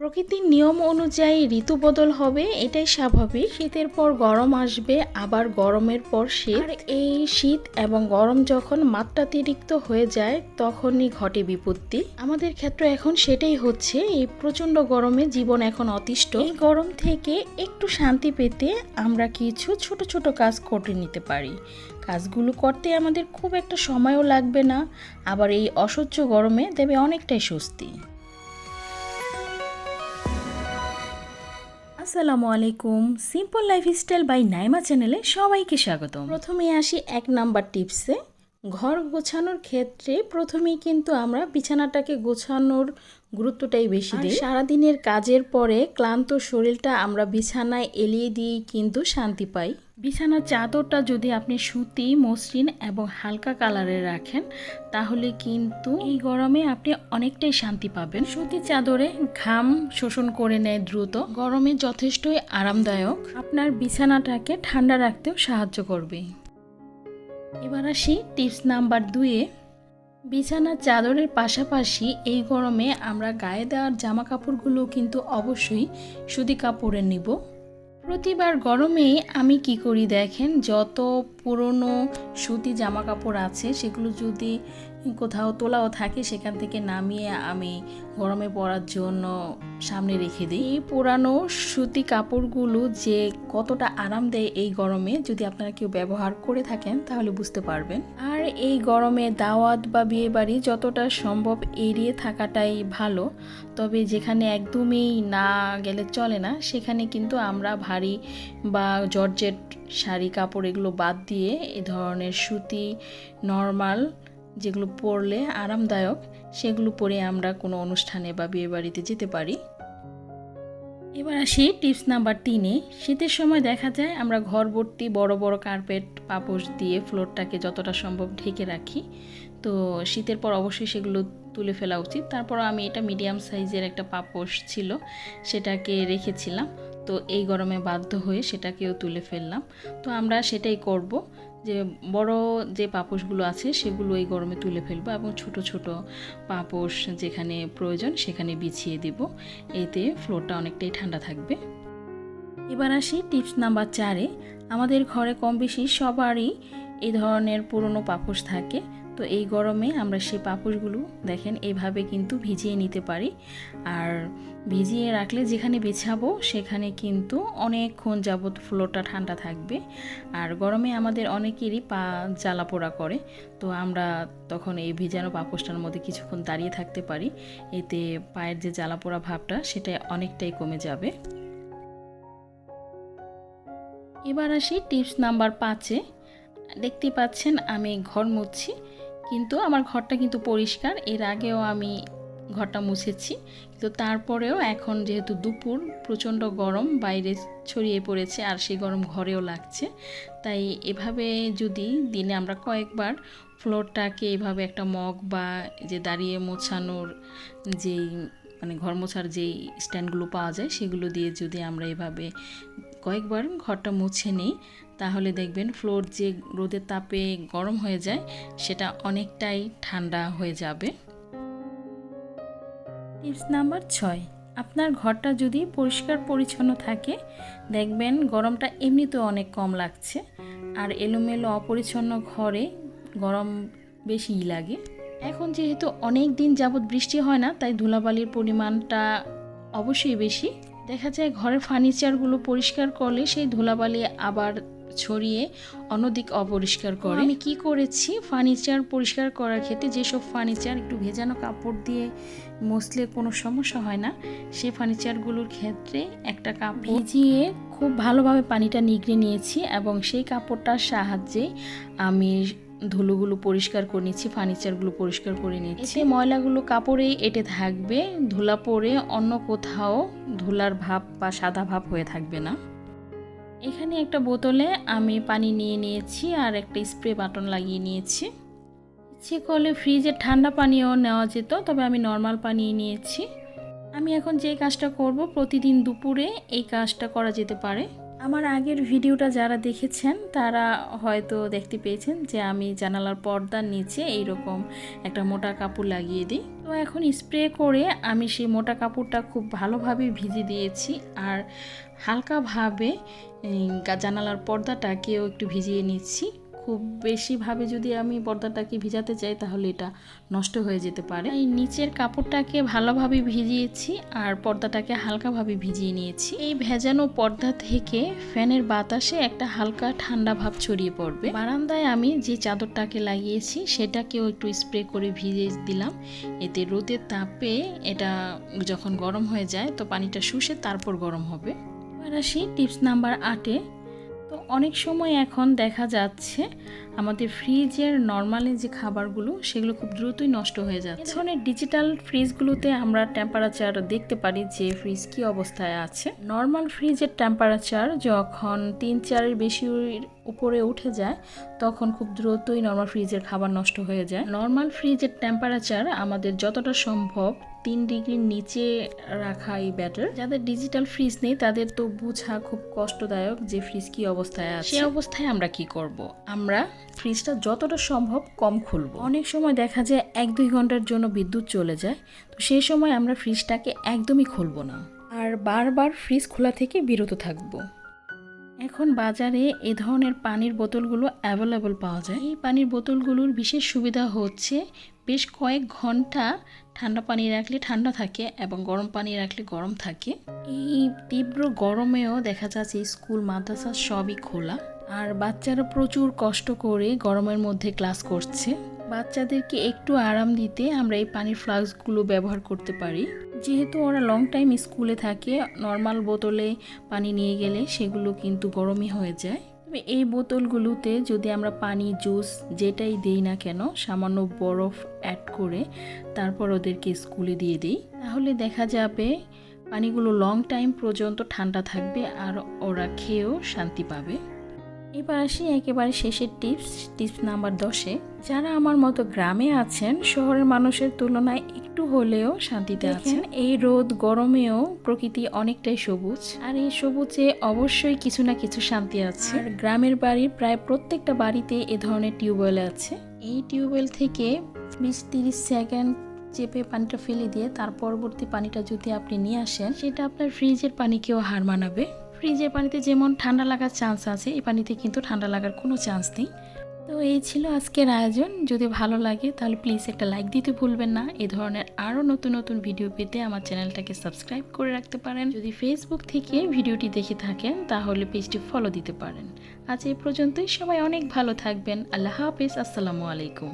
প্রকৃতির নিয়ম অনুযায়ী ঋতু বদল হবে, এটাই স্বাভাবিক। শীতের পর গরম আসবে, আবার গরমের পর শীত। আর এই শীত এবং গরম যখন মাত্রাতিরিক্ত হয়ে যায় তখনই ঘটে বিপত্তি। আমাদের ক্ষেত্রে এখন সেটাই হচ্ছে। এই প্রচণ্ড গরমে জীবন এখন অতিষ্ঠ। এই গরম থেকে একটু শান্তি পেতে আমরা কিছু ছোট ছোট কাজ করে নিতে পারি। কাজগুলো করতে আমাদের খুব একটা সময়ও লাগবে না, আবার এই অসহ্য গরমে দেবে অনেকটাই স্বস্তি। আসসালামু আলাইকুম, সিম্পল লাইফস্টাইল বাই নাইমা চ্যানেলে সবাইকে স্বাগতম। প্রথমে আসি 1 নাম্বার টিপসে। ঘর গোছানোর ক্ষেত্রে প্রথমেই কিন্তু আমরা বিছানাটাকে গোছানোর গুরুত্বটাই বেশি দিই। সারাদিনের কাজের পরে ক্লান্ত শরীরটা আমরা বিছানায় এলিয়ে দিয়েই কিন্তু শান্তি পাই। বিছানার চাদরটা যদি আপনি সুতি, মসৃণ এবং হালকা কালারের রাখেন তাহলে কিন্তু এই গরমে আপনি অনেকটাই শান্তি পাবেন। সুতি চাদরে ঘাম শোষণ করে নেয় দ্রুত, গরমে যথেষ্টই আরামদায়ক, আপনার বিছানাটাকে ঠান্ডা রাখতেও সাহায্য করবে। এবার আসি টিপস নাম্বার 2-এ। বিছানার চাদরের পাশাপাশি এই গরমে আমরা গায়ে দেওয়ার জামা কাপড়গুলো কিন্তু অবশ্যই সুতি কাপড়ের নিব। প্রতিবার গরমে আমি কি করি দেখেন, যত পুরনো সুতি জামা কাপড় আছে সেগুলো যদি কোথাও তোলাও থাকে সেখান থেকে নামিয়ে আমি গরমে পরার জন্য সামনে রেখে দিই। এই পুরানো সুতি কাপড়গুলো যে কতটা আরাম দেয় এই গরমে, যদি আপনারা কেউ ব্যবহার করে থাকেন তাহলে বুঝতে পারবেন। আর এই গরমে দাওয়াত বা বিয়ে বাড়ি যতটা সম্ভব এড়িয়ে থাকাটাই ভালো। তবে যেখানে একদমই না গেলে চলে না সেখানে কিন্তু আমরা ভারী বা জর্জেট শাড়ি কাপড় এগুলো বাদ দিয়ে এ ধরনের সুতি নর্মাল যেগুলো পরলে আরামদায়ক সেগুলো পরে আমরা কোনো অনুষ্ঠানে বা বিয়ে বাড়িতে যেতে পারি। এবার আসি টিপস নাম্বার 3-এ। শীতের সময় দেখা যায় আমরা ঘর ভর্তি বড় বড় কার্পেট পাপোশ দিয়ে ফ্লোরটাকে যতটা সম্ভব ঢেকে রাখি। তো শীতের পর অবশ্যই সেগুলো তুলে ফেলা উচিত। তারপর আমি এটা মিডিয়াম সাইজের একটা পাপোশ ছিল সেটাকে রেখেছিলাম, তো এই গরমে বাধ্য হয়ে সেটাকেও তুলে ফেললাম। তো আমরা সেটাই করব, যে বড় যে পাপোশগুলো আছে সেগুলো এই গরমে তুলে ফেলবো এবং ছোট ছোট পাপোশ যেখানে প্রয়োজন সেখানে বিছিয়ে দিব। এতে ফ্লোরটা অনেকটাই ঠান্ডা থাকবে। এবার আসি টিপস নাম্বার 4-এ। আমাদের ঘরে কম বেশি সবারই এই ধরনের পুরনো পাপোশ থাকে। তো এই গরমে আমরা সেই পাপোশগুলো দেখেন এইভাবে কিন্তু ভিজিয়ে নিতে পারি। আর ভিজিয়ে রাখলে যেখানে বিছাবো সেখানে কিন্তু অনেকক্ষণ যাবত ফ্লোরটা ঠান্ডা থাকবে। আর গরমে আমাদের অনেকেরই পা জ্বালা পোড়া করে, তো আমরা তখন এই ভিজানো পাপোশটার মধ্যে কিছুক্ষণ দাঁড়িয়ে থাকতে পারি। এতে পায়ের যে জ্বালা পোড়া ভাবটা সেটা অনেকটাই কমে যাবে। এবার আসি টিপস নাম্বার 5-এ। দেখতেই পাচ্ছেন আমি ঘর মুছছি, কিন্তু আমার ঘরটা কিন্তু পরিষ্কার। এর আগেও আমি ঘরটা মুছেছি, কিন্তু তারপরেও এখন যেহেতু দুপুর প্রচণ্ড গরম বাইরে ছড়িয়ে পড়েছে আর সেই গরম ঘরেও লাগছে, তাই এভাবে যদি দিনে আমরা কয়েকবার ফ্লোরটাকে এভাবে একটা মগ বা যে দাঁড়িয়ে মোছানোর যেই ঘর মোছার যেই স্ট্যান্ডগুলো পাওয়া যায় সেগুলো দিয়ে যদি আমরা এভাবে কয়েকবার ঘরটা মুছে নিই তাহলে দেখবেন ফ্লোর যে রোদের তাপে গরম হয়ে যায় সেটা অনেকটাই ঠান্ডা হয়ে যাবে। টিপস নাম্বার 6, আপনার ঘরটা যদি পরিষ্কার পরিচ্ছন্ন থাকে দেখবেন গরমটা এমনিতেও অনেক কম লাগছে। আর এলোমেলো অপরিচ্ছন্ন ঘরে গরম বেশিই লাগে। এখন যেহেতু অনেক দিন যাবৎ বৃষ্টি হয় না, তাই ধুলাবালির পরিমাণটা অবশ্যই বেশি। দেখা যায় ঘরের ফার্নিচারগুলো পরিষ্কার করলে সেই ধুলাবালি আবার ছড়িয়ে অন্যদিক অপরিষ্কার করে। আমি কি করেছি, ফার্নিচার পরিষ্কার করার ক্ষেত্রে যেসব ফার্নিচার একটু ভেজানো কাপড় দিয়ে মুছলে কোনো সমস্যা হয় না, সেই ফার্নিচারগুলোর ক্ষেত্রে একটা কাপড় ভিজিয়ে খুব ভালোভাবে পানিটা নিগড়ে নিয়েছি এবং সেই কাপড়টার সাহায্যে আমি ধুলোগুলো পরিষ্কার করে নিচ্ছি, ফার্নিচারগুলো পরিষ্কার করে নিচ্ছি। ময়লাগুলো কাপড়েই এঁটে থাকবে, ধুলা পরে অন্য কোথাও ধুলার ভাব বা সাদা ভাব হয়ে থাকবে না। এখানে একটা বোতলে আমি পানি নিয়ে নিয়েছি আর একটা স্প্রে বাটন লাগিয়ে নিয়েছি। ইচ্ছে করলে ফ্রিজের ঠান্ডা পানিও নেওয়া যেত, তবে আমি নর্মাল পানি নিয়েছি। আমি এখন যে কাজটা করব প্রতিদিন দুপুরে এই কাজটা করা যেতে পারে। আমার আগের ভিডিওটা যারা দেখেছেন তারা হয়তো দেখতে পেয়েছেন যে আমি জানালার পর্দার নিচে এইরকম একটা মোটা কাপড় লাগিয়ে দিই। তো এখন স্প্রে করে আমি সেই মোটা কাপড়টা খুব ভালোভাবে ভিজিয়ে দিয়েছি, আর হালকাভাবে জানালার পর্দাটাকেও একটু ভিজিয়ে নিচ্ছি। খুব বেশিভাবে যদি আমি পর্দাটাকে ভিজাতে চাই তাহলে এটা নষ্ট হয়ে যেতে পারে। এই নিচের কাপড়টাকে ভালোভাবে ভিজিয়েছি আর পর্দাটাকে হালকাভাবে ভিজিয়ে নিয়েছি। এই ভেজানো পর্দা থেকে ফ্যানের বাতাসে একটা হালকা ঠান্ডা ভাব ছড়িয়ে পড়বে। বারান্দায় আমি যে চাদরটাকে লাগিয়েছি সেটাকেও একটু স্প্রে করে ভিজিয়ে দিলাম। এতে রোদের তাপে এটা যখন গরম হয়ে যায় তো পানিটা শুষে তারপর গরম হবে। এবার আসি টিপস নাম্বার 8-এ। তো অনেক সময় এখন দেখা যাচ্ছে আমাদের ফ্রিজের নর্মালি যে খাবারগুলো সেগুলো খুব দ্রুতই নষ্ট হয়ে যাচ্ছে। এই ধরনের ডিজিটাল ফ্রিজগুলোতে আমরা টেম্পারেচার দেখতে পারি যে ফ্রিজ কি অবস্থায় আছে। নর্মাল ফ্রিজের টেম্পারেচার যখন 3-4-এর বেশি উপরে উঠে যায় তখন খুব দ্রুতই নর্মাল ফ্রিজের খাবার নষ্ট হয়ে যায়। নর্মাল ফ্রিজের টেম্পারেচার আমাদের যতটা সম্ভব 3 ডিগ্রির নিচে রাখাই বেটার। যাদের ডিজিটাল ফ্রিজ নেই তাদের তো বোঝা খুব কষ্টদায়ক যে ফ্রিজ কি অবস্থায় আছে। সেই অবস্থায় আমরা কি করব? আমরা ফ্রিজটা যতটা সম্ভব কম খুলব। অনেক সময় দেখা যায় 1-2 ঘন্টার জন্য বিদ্যুৎ চলে যায়, তো সেই সময় আমরা ফ্রিজটাকে একদমই খুলব না আর বারবার ফ্রিজ খোলা থেকে বিরত থাকব। এখন বাজারে এই ধরনের পানির বোতলগুলো অ্যাভেলেবল পাওয়া যায়। এই পানির বোতলগুলোর বিশেষ সুবিধা হচ্ছে বেশ কয়েক ঘন্টা ঠান্ডা পানি রাখলে ঠান্ডা থাকে এবং গরম পানি রাখলে গরম থাকে। এই তীব্র গরমেও দেখা যাচ্ছে স্কুল মাদ্রাসা সবই খোলা, আর বাচ্চারা প্রচুর কষ্ট করে গরমের মধ্যে ক্লাস করছে। বাচ্চাদেরকে একটু আরাম দিতে আমরা এই পানির ফ্লাস্কগুলো ব্যবহার করতে পারি। যেহেতু ওরা লং টাইম স্কুলে থাকে, নর্মাল বোতলে পানি নিয়ে গেলে সেগুলো কিন্তু গরমই হয়ে যায়। তবে এই বোতলগুলোতে যদি আমরা পানি, জুস যেটাই দিই না কেন সামান্য বরফ অ্যাড করে তারপর ওদেরকে স্কুলে দিয়ে দিই, তাহলে দেখা যাবে পানিগুলো লং টাইম পর্যন্ত ঠান্ডা থাকবে আর ওরা খেয়েও শান্তি পাবে। এবার আসি একেবারে শেষের টিপস নাম্বার 10-এ। যারা আমার মতো গ্রামে আছেন, শহরের মানুষের তুলনায় একটু হলেও শান্তিতে আছেন। এই রোদ গরমেও প্রকৃতি অনেকটাই সবুজ, আর এই সবুজে অবশ্যই কিছু না কিছু শান্তি আছে। আর গ্রামের বাড়ির প্রায় প্রত্যেকটা বাড়িতে এ ধরনের টিউবওয়েল আছে। এই টিউবওয়েল থেকে 20-30 সেকেন্ড চেপে পানিটা ফেলে দিয়ে তার পরবর্তী পানিটা যদি আপনি নিয়ে আসেন, সেটা আপনার ফ্রিজের পানিকেও হার মানাবে। ফ্রিজের পানিতে যেমন ঠান্ডা লাগার চান্স আছে, এই পানিতে কিন্তু ঠান্ডা লাগার কোনো চান্স নেই। তো এই ছিল আজকের আয়োজন। যদি ভালো লাগে তাহলে প্লিজ একটা লাইক দিতে ভুলবেন না। এই ধরনের আরও নতুন নতুন ভিডিও পেতে আমার চ্যানেলটাকে সাবস্ক্রাইব করে রাখতে পারেন। যদি ফেসবুক থেকে ভিডিওটি দেখে থাকেন তাহলে পেজটি ফলো দিতে পারেন। আজ এই পর্যন্তই। সবাই অনেক ভালো থাকবেন। আল্লাহ হাফেজ। আসসালামু আলাইকুম।